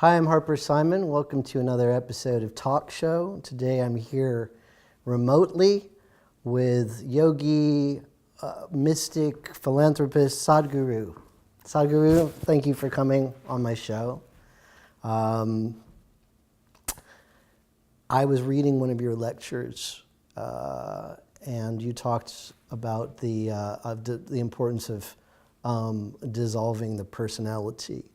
Hi, I'm Harper Simon. Welcome to another episode of Talk Show. Today I'm here remotely with yogi, mystic, philanthropist Sadhguru. Sadhguru, thank you for coming on my show. I was reading one of your lectures, and you talked about the importance of dissolving the personality.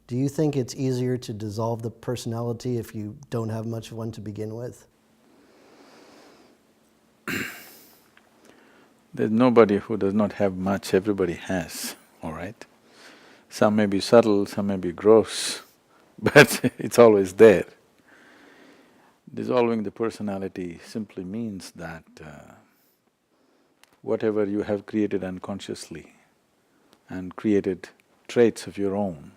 Do you think it's easier to dissolve the personality if you don't have much of one to begin with? There's nobody who does not have much, everybody has, all right? Some may be subtle, some may be gross, but it's always there. Dissolving the personality simply means that whatever you have created unconsciously and created traits of your own,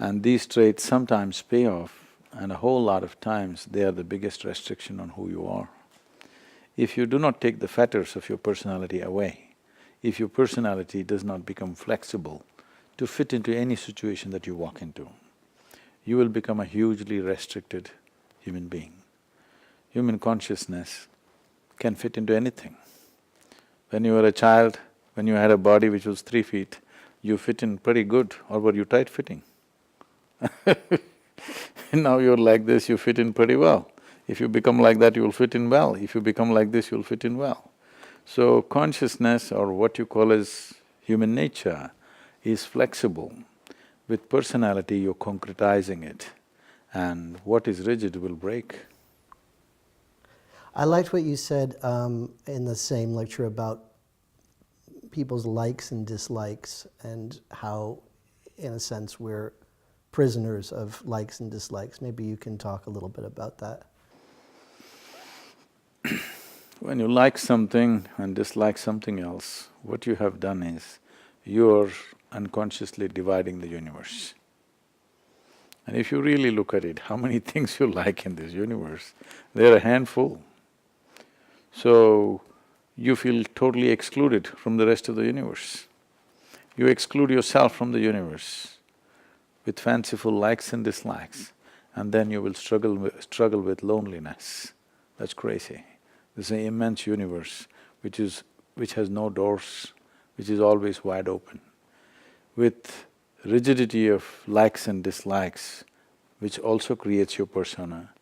and these traits sometimes pay off, and a whole lot of times they are the biggest restriction on who you are. If you do not take the fetters of your personality away, if your personality does not become flexible to fit into any situation that you walk into, you will become a hugely restricted human being. Human consciousness can fit into anything. When you were a child, when you had a body which was 3 feet, you fit in pretty good, or were you tight-fitting? Now you're like this, you fit in pretty well. If you become like that, you'll fit in well. If you become like this, you'll fit in well. So consciousness, or what you call as human nature, is flexible. With personality, you're concretizing it, and what is rigid will break. I liked what you said in the same lecture about people's likes and dislikes, and how, in a sense, we're prisoners of likes and dislikes. Maybe you can talk a little bit about that. When you like something and dislike something else, what you have done is, you're unconsciously dividing the universe. And if you really look at it, how many things you like in this universe, they're a handful. So, you feel totally excluded from the rest of the universe. You exclude yourself from the universe with fanciful likes and dislikes, and then you will struggle with loneliness. That's crazy. This is an immense universe which has no doors, which is always wide open. With rigidity of likes and dislikes, which also creates your persona,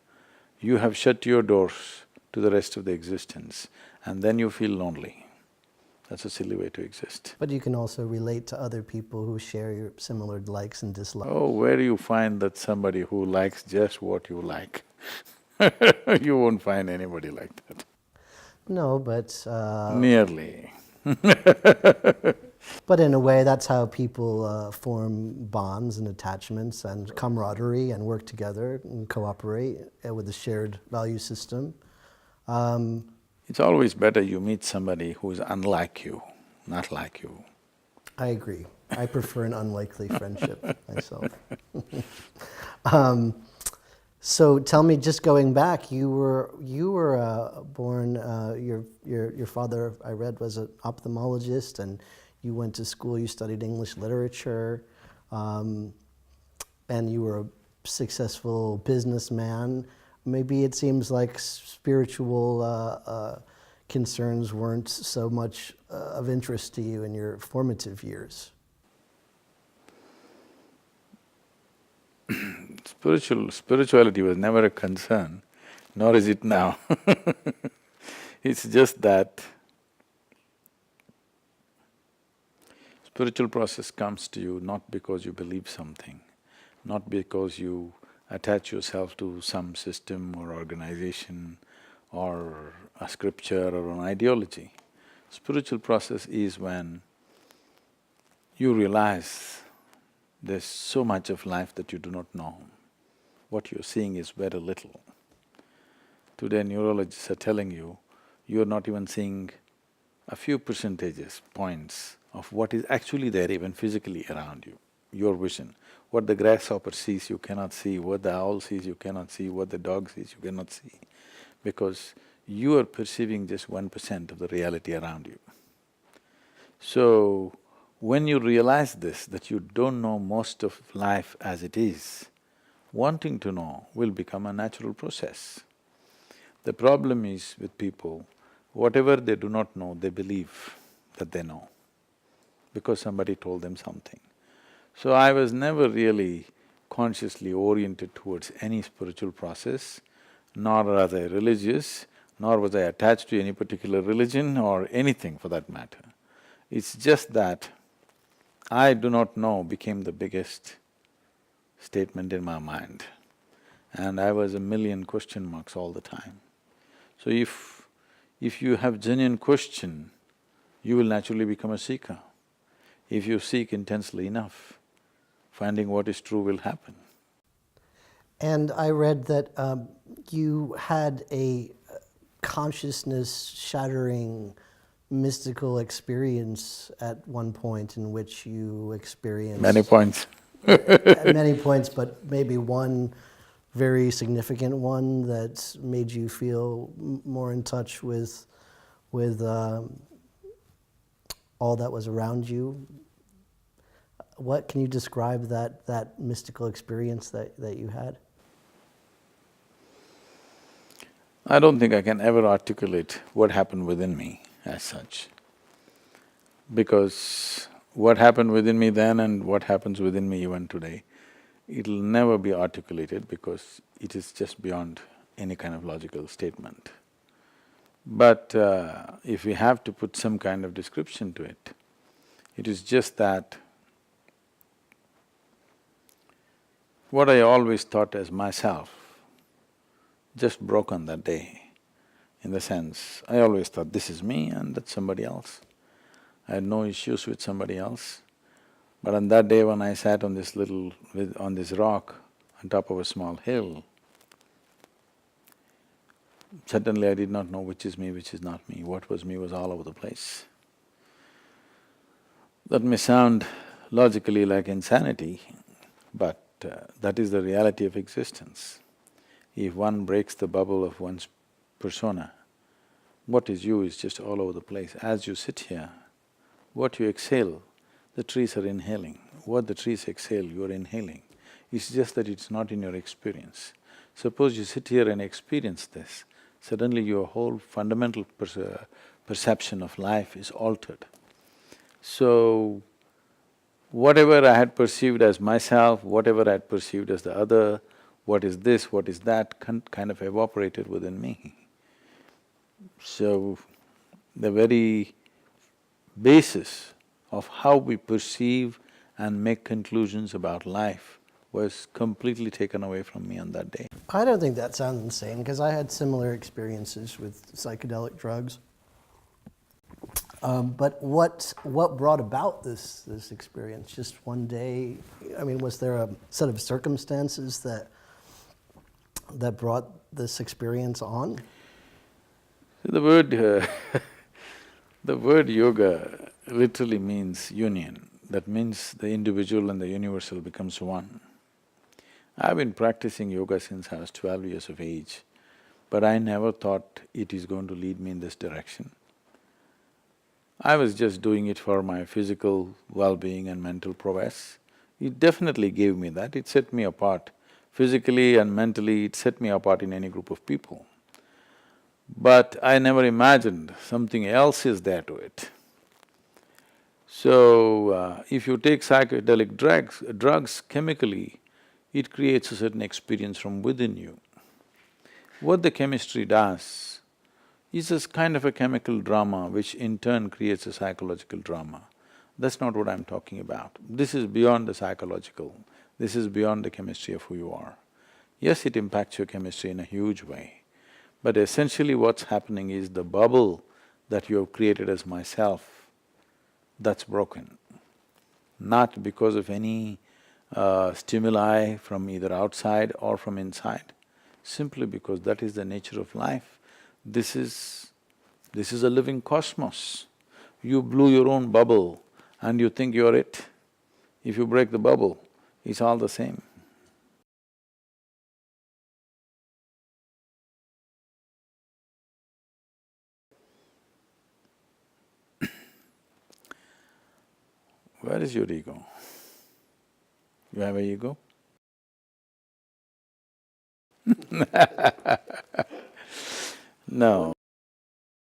you have shut your doors to the rest of the existence, and then you feel lonely. That's a silly way to exist. But you can also relate to other people who share your similar likes and dislikes. Oh, where do you find that somebody who likes just what you like? You won't find anybody like that. No, but… Nearly. But in a way, that's how people form bonds and attachments and camaraderie and work together and cooperate with a shared value system. It's always better you meet somebody who is unlike you, not like you. I agree. I prefer an unlikely friendship myself. So tell me, just going back, you were born. Your father, I read, was an ophthalmologist, and you went to school. You studied English literature, and you were a successful businessman. Maybe it seems like spiritual concerns weren't so much of interest to you in your formative years. Spirituality was never a concern, nor is it now. It's just that spiritual process comes to you not because you believe something, not because you attach yourself to some system or organization or a scripture or an ideology. Spiritual process is when you realize there's so much of life that you do not know. What you're seeing is very little. Today neurologists are telling you, you're not even seeing a few percentages, points of what is actually there even physically around you, your vision. What the grasshopper sees you cannot see, what the owl sees you cannot see, what the dog sees you cannot see, because you are perceiving just 1% of the reality around you. So, when you realize this, that you don't know most of life as it is, wanting to know will become a natural process. The problem is with people, whatever they do not know, they believe that they know, because somebody told them something. So I was never really consciously oriented towards any spiritual process, nor was I religious, nor was I attached to any particular religion or anything for that matter. It's just that I do not know became the biggest statement in my mind, and I was a million question marks all the time. So if you have genuine question, you will naturally become a seeker. If you seek intensely enough, finding what is true will happen. And I read that you had a consciousness-shattering mystical experience at one point in which you experienced… Many points. At many points, but maybe one very significant one that made you feel more in touch with all that was around you. What can you describe that mystical experience that you had? I don't think I can ever articulate what happened within me as such, because what happened within me then and what happens within me even today, it'll never be articulated because it is just beyond any kind of logical statement. But if we have to put some kind of description to it, it is just that what I always thought as myself just broke on that day. In the sense, I always thought this is me and that's somebody else. I had no issues with somebody else. But on that day when I sat on this on this rock on top of a small hill, suddenly I did not know which is me, which is not me. What was me was all over the place. That may sound logically like insanity, but that is the reality of existence. If one breaks the bubble of one's persona, what is you is just all over the place. As you sit here, what you exhale, the trees are inhaling. What the trees exhale, you are inhaling. It's just that it's not in your experience. Suppose you sit here and experience this, suddenly your whole fundamental perception of life is altered. So, whatever I had perceived as myself, whatever I had perceived as the other, what is this, what is that, kind of evaporated within me. So, the very basis of how we perceive and make conclusions about life was completely taken away from me on that day. I don't think that sounds insane, because I had similar experiences with psychedelic drugs. But what brought about this experience? Just one day? I mean, was there a set of circumstances that brought this experience on? The the word yoga literally means union. That means the individual and the universal becomes one. I've been practicing yoga since I was 12 years of age, but I never thought it is going to lead me in this direction. I was just doing it for my physical well-being and mental prowess. It definitely gave me that, it set me apart. Physically and mentally, it set me apart in any group of people. But I never imagined something else is there to it. So, if you take psychedelic drugs chemically, it creates a certain experience from within you. What the chemistry does is a kind of a chemical drama which in turn creates a psychological drama. That's not what I'm talking about. This is beyond the psychological, this is beyond the chemistry of who you are. Yes, it impacts your chemistry in a huge way, but essentially what's happening is the bubble that you have created as myself, that's broken. Not because of any stimuli from either outside or from inside, simply because that is the nature of life. This is a living cosmos. You blew your own bubble and you think you're it. If you break the bubble, it's all the same. Where is your ego? You have an ego? No.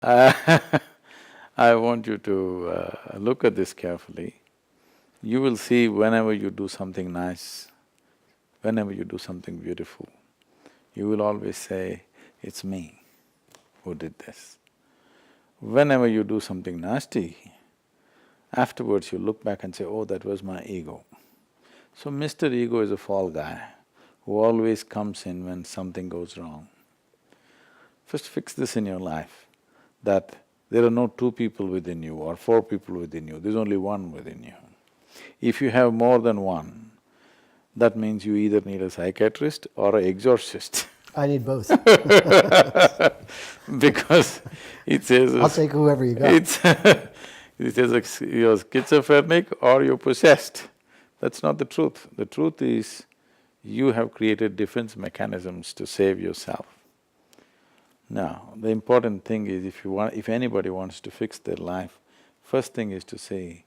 I want you to look at this carefully. You will see whenever you do something nice, whenever you do something beautiful, you will always say, it's me who did this. Whenever you do something nasty, afterwards you look back and say, oh, that was my ego. So Mr. Ego is a fall guy who always comes in when something goes wrong. First fix this in your life, that there are no two people within you or four people within you, there's only one within you. If you have more than one, that means you either need a psychiatrist or an exorcist. I need both. Because it says… I'll take whoever you got. It says you're schizophrenic or you're possessed. That's not the truth. The truth is, you have created defense mechanisms to save yourself. Now, the important thing is if anybody wants to fix their life, first thing is to say,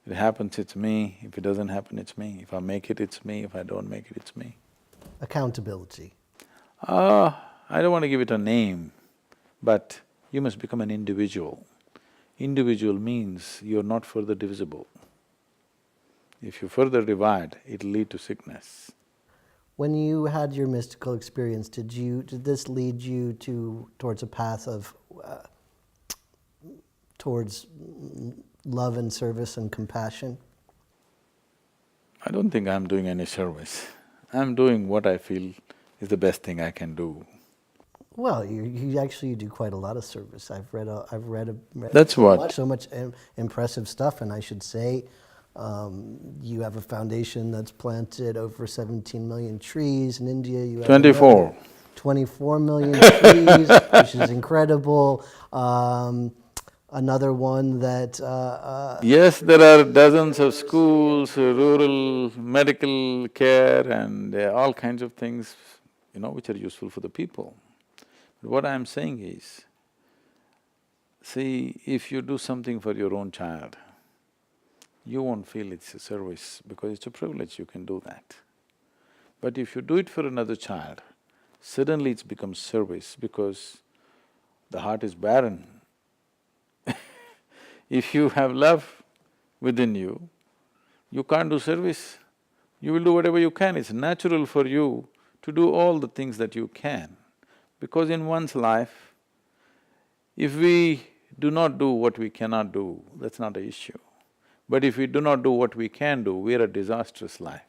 if it happens, it's me, if it doesn't happen, it's me, if I make it, it's me, if I don't make it, it's me. Accountability. I don't want to give it a name, but you must become an individual. Individual means you're not further divisible. If you further divide, it'll lead to sickness. When you had your mystical experience, did this lead you towards a path of towards love and service and compassion? I don't think I'm doing any service. I'm doing what I feel is the best thing I can do. Well, you actually do quite a lot of service. I've read That's what… so much impressive stuff, and I should say, you have a foundation that's planted over 17 million trees in India. You have 24. 24 million trees, which is incredible. Another one that… Yes, there are dozens of schools, rural medical care and all kinds of things, which are useful for the people. But what I'm saying is, see, if you do something for your own child, you won't feel it's a service because it's a privilege, you can do that. But if you do it for another child, suddenly it's becomes service because the heart is barren. If you have love within you, you can't do service. You will do whatever you can. It's natural for you to do all the things that you can. Because in one's life, if we do not do what we cannot do, that's not an issue. But if we do not do what we can do, we're a disastrous life.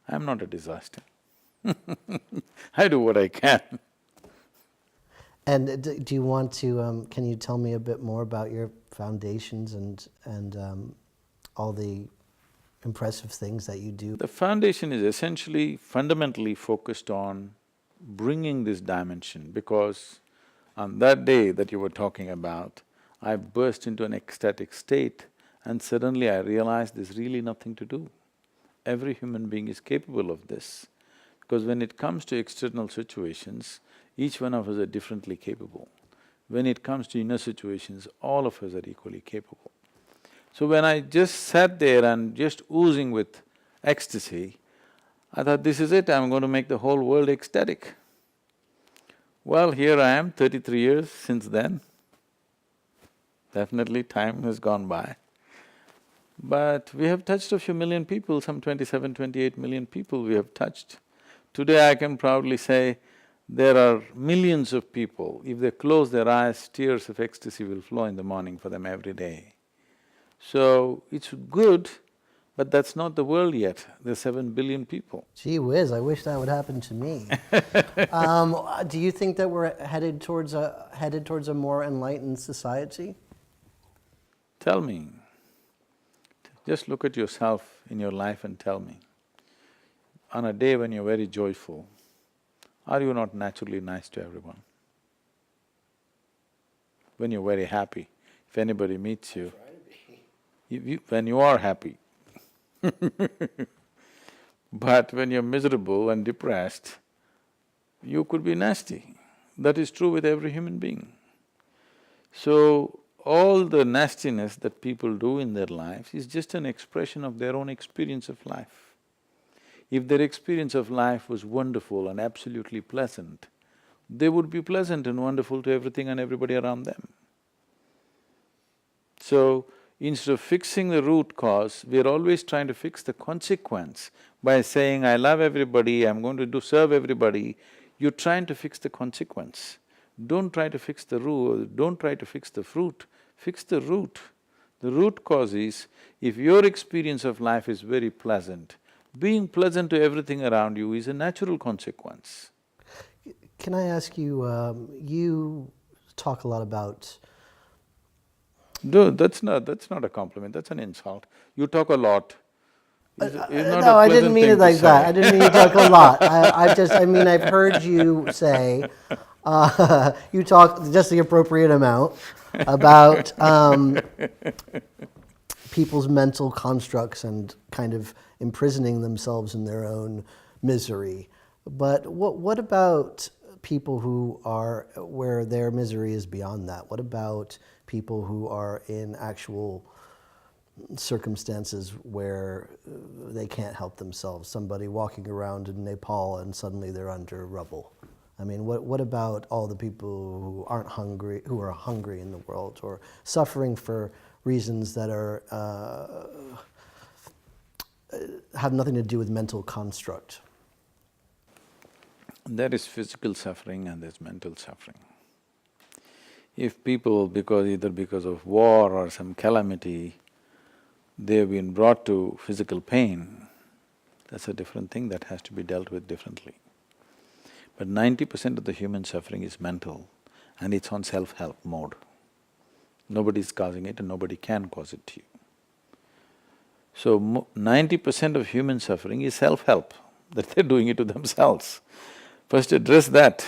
I'm not a disaster. I do what I can. And do you want to… can you tell me a bit more about your foundations and all the impressive things that you do? The foundation is essentially, fundamentally focused on bringing this dimension, because on that day that you were talking about, I burst into an ecstatic state and suddenly I realized there's really nothing to do. Every human being is capable of this, because when it comes to external situations, each one of us are differently capable. When it comes to inner situations, all of us are equally capable. So when I just sat there and just oozing with ecstasy, I thought, this is it, I'm going to make the whole world ecstatic. Well, here I am, 33 years since then. Definitely time has gone by. But we have touched a few million people, some 27, 28 million people we have touched. Today I can proudly say, there are millions of people, if they close their eyes, tears of ecstasy will flow in the morning for them every day. So, it's good, but that's not the world yet, there's 7 billion people. Gee whiz, I wish that would happen to me. Do you think that we're headed towards a more enlightened society? Tell me, just look at yourself in your life and tell me, on a day when you're very joyful, are you not naturally nice to everyone? When you're very happy, if anybody meets you, when you are happy. But when you're miserable and depressed, you could be nasty. That is true with every human being. So, all the nastiness that people do in their lives is just an expression of their own experience of life. If their experience of life was wonderful and absolutely pleasant, they would be pleasant and wonderful to everything and everybody around them. So, instead of fixing the root cause, we are always trying to fix the consequence by saying, I love everybody, I'm going to serve everybody. You're trying to fix the consequence. Don't try to fix the root, don't try to fix the fruit, fix the root. The root cause is, if your experience of life is very pleasant, being pleasant to everything around you is a natural consequence. Can I ask you, you talk a lot about… Dude, that's not a compliment, that's an insult. You talk a lot. It's not no, a I pleasant didn't mean thing it to like that. say. I didn't mean you talk a lot. I mean, I've heard you say, you talk just the appropriate amount about people's mental constructs and kind of imprisoning themselves in their own misery. But what about people who are, where their misery is beyond that? What about people who are in actual circumstances where they can't help themselves? Somebody walking around in Nepal and suddenly they're under rubble. I mean, what about all the people who aren't hungry, who are hungry in the world, or suffering for reasons that are have nothing to do with mental construct? There is physical suffering and there's mental suffering. If people, either because of war or some calamity, they've been brought to physical pain, that's a different thing that has to be dealt with differently. But 90% of the human suffering is mental and it's on self-help mode. Nobody's causing it and nobody can cause it to you. So 90% of human suffering is self-help, that they're doing it to themselves. First address that.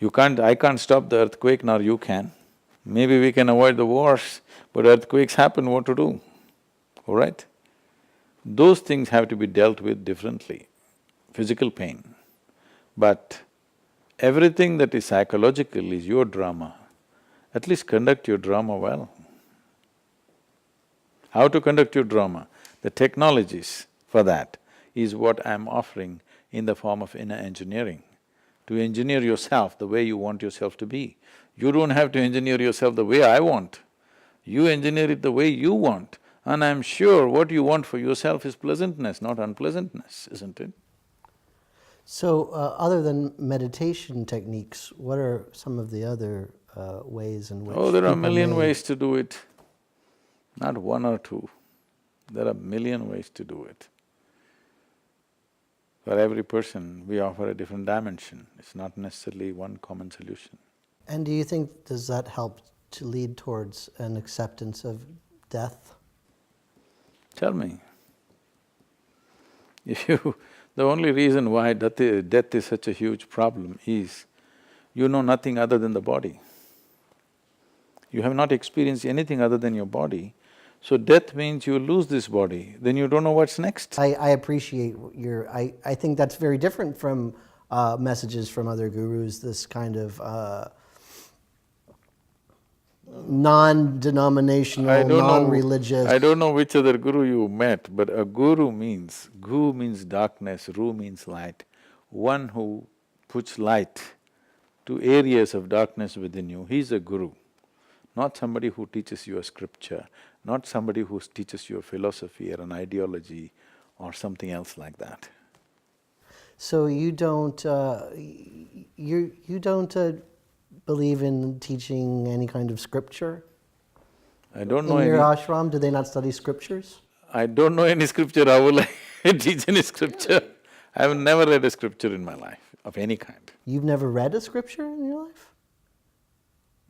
I can't stop the earthquake, nor you can. Maybe we can avoid the wars, but earthquakes happen, what to do, all right? Those things have to be dealt with differently, physical pain. But everything that is psychological is your drama. At least conduct your drama well. How to conduct your drama? The technologies for that is what I'm offering in the form of inner engineering. To engineer yourself the way you want yourself to be. You don't have to engineer yourself the way I want. You engineer it the way you want, and I'm sure what you want for yourself is pleasantness, not unpleasantness, isn't it? So, other than meditation techniques, what are some of the other ways in which Oh, there are a people million may… ways to do it, not one or two. There are a million ways to do it. For every person, we offer a different dimension. It's not necessarily one common solution. And do you think, does that help to lead towards an acceptance of death? Tell me, the only reason why death is such a huge problem is you know nothing other than the body. You have not experienced anything other than your body, so death means you lose this body, then you don't know what's next. I appreciate your… I think that's very different from messages from other gurus, this kind of non-denominational, non-religious… I don't know which other guru you met, but a guru means… gu means darkness, ru means light. One who puts light to areas of darkness within you, he's a guru. Not somebody who teaches you a scripture, not somebody who teaches you a philosophy or an ideology or something else like that. So you don't… you don't believe in teaching any kind of scripture? I don't know in your any… ashram, do they not study scriptures? I don't know any scripture, how will I teach any scripture? I have never read a scripture in my life, of any kind. You've never read a scripture in your life?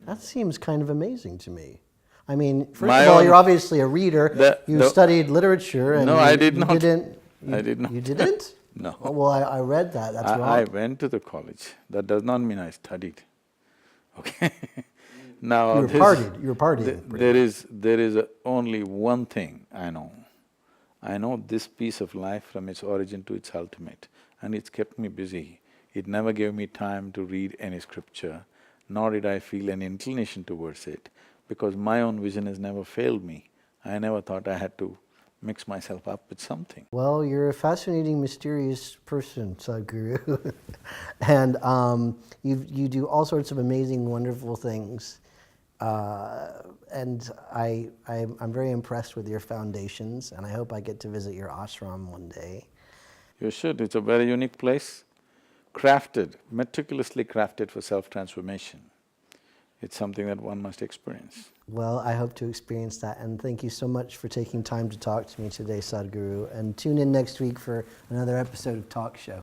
That seems kind of amazing to me. I mean, first of all, you're obviously a reader. You studied literature and… No, I did not. You didn't… I did not. You didn't? No. Oh, well, I read that, that's wrong. I went to the college, that does not mean I studied, okay? Now You were partying. There is only one thing I know. I know this piece of life from its origin to its ultimate, and it's kept me busy. It never gave me time to read any scripture, nor did I feel any inclination towards it, because my own vision has never failed me. I never thought I had to mix myself up with something. Well, you're a fascinating, mysterious person, Sadhguru. And you do all sorts of amazing, wonderful things. And I'm very impressed with your foundations, and I hope I get to visit your ashram one day. You should. It's a very unique place, crafted, meticulously crafted for self-transformation. It's something that one must experience. Well, I hope to experience that, and thank you so much for taking time to talk to me today, Sadhguru. And tune in next week for another episode of Talk Show.